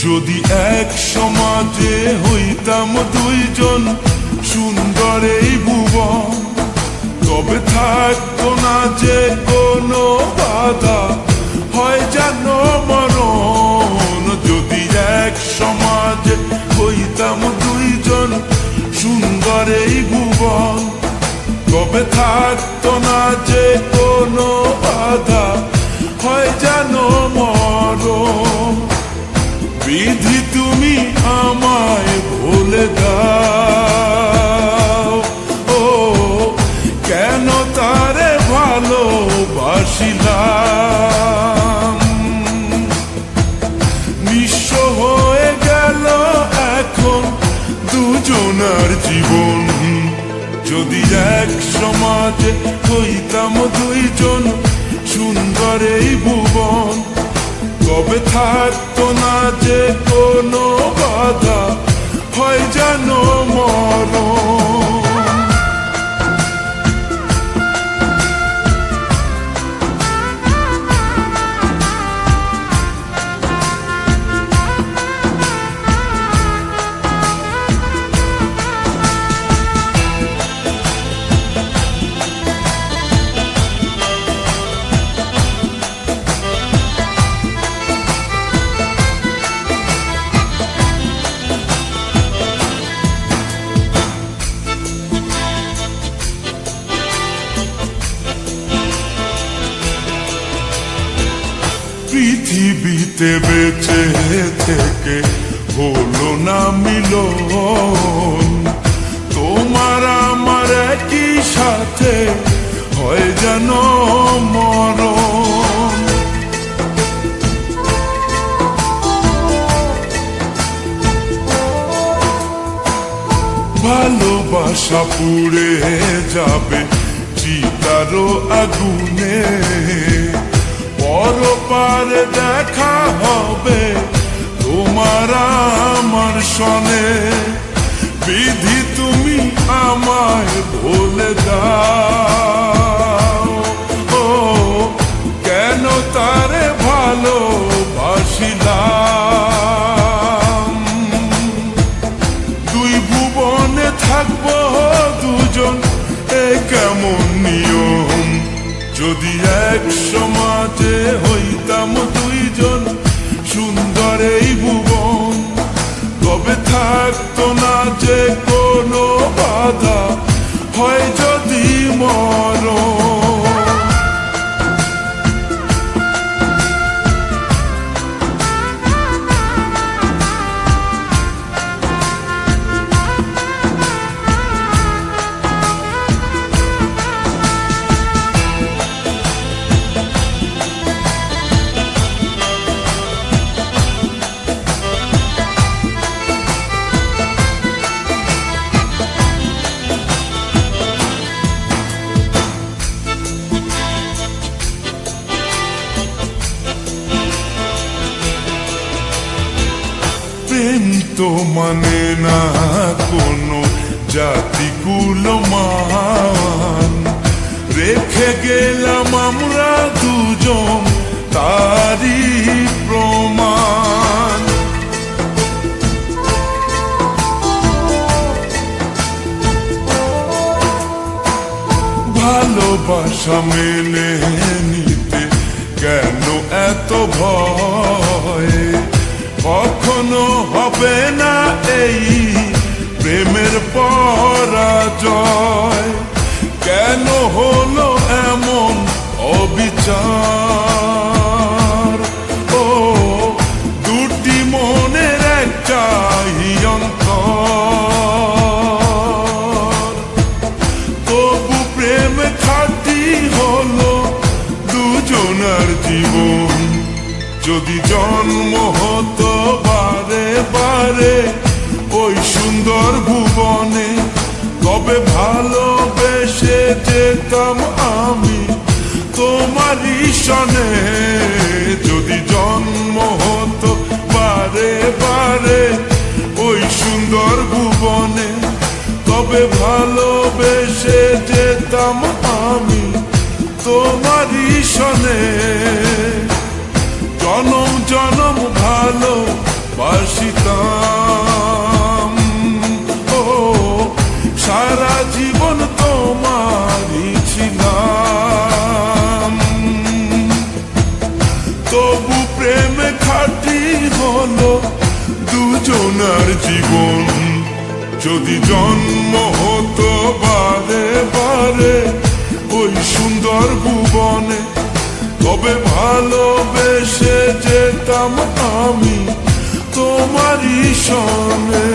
যদি এক সমাজে হইতাম দুইজন সুন্দর এই ভুবন, তবে থাকতো না যে কোনো বাধা, হয় যেন মরণ। যদি এক সমাজে হইতাম দুইজন সুন্দর এই ভুবন, তবে থাকতো না যে কোনো বাধা, হয় যেন মরণ। বিধি তুমি আমায় বলে দাও, ও কেন তারে ভালোবাসিলাম। নিঃস্ব হয়ে গেল এখন দুজনার জীবন। যদি এক সমাজে হইতাম দুইজন সুন্দর এই ভুবন, তবে থাকতো না যে কোনো বাধা, হয় যেন মরণ। পৃথিবীতে বেঁচে থেকে হলো না মিলন, তোমার আমার একই সাথে হয় যেন মরণ। ভালোবাসা পুড়ে যাবে চিতারো আগুনে, পরপারে দেখা হবে তোমার আমার সনে। বিধি তুমি আমায় বলে দাও, ও কেন তারে ভালোবাসিলাম। দুই ভুবনে থাকবো দুজন, এ কেমন নিয়ম। যদি এক সমাজে হইতাম দুইজন সুন্দর এই ভুবন, তবে থাকতো না যে কোনো বাধা, হয় যদি মরণ। প্রেম তো মানে না কোনো জাতি কুলমান, রেখে গেলাম আমরা দুজন তারই প্রমাণ। ভালোবাসা মেনে নিতে কেন এত ভয়, কখনো হবে না এই প্রেমের পরাজয়। কেন হলো এমন অবিচার, ও দুটি মনের একটাই অন্তর। তবু প্রেম খাঁটি হলো দুজনার জীবন। যদি জন্ম হতো বারে বারে ওই সুন্দর ভুবনে, তবে ভালোবেসে যেতাম আমি তোমারই সনে। যদি জন্ম হতো বারে বারে ওই সুন্দর ভুবনে, তবে ভালোবেসে যেতাম আমি তোমারই সনে জনম জনম ভালো বাসিতাম। ও সারা জীবন তোমারই ছিলাম। তবু প্রেম খাঁটি হলো দুজনার জীবন। যদি জন্ম হতো বারে বারে ওই সুন্দর ভুবনে, তবে ভালোবেসে যেতাম আমি তোমারই সনে।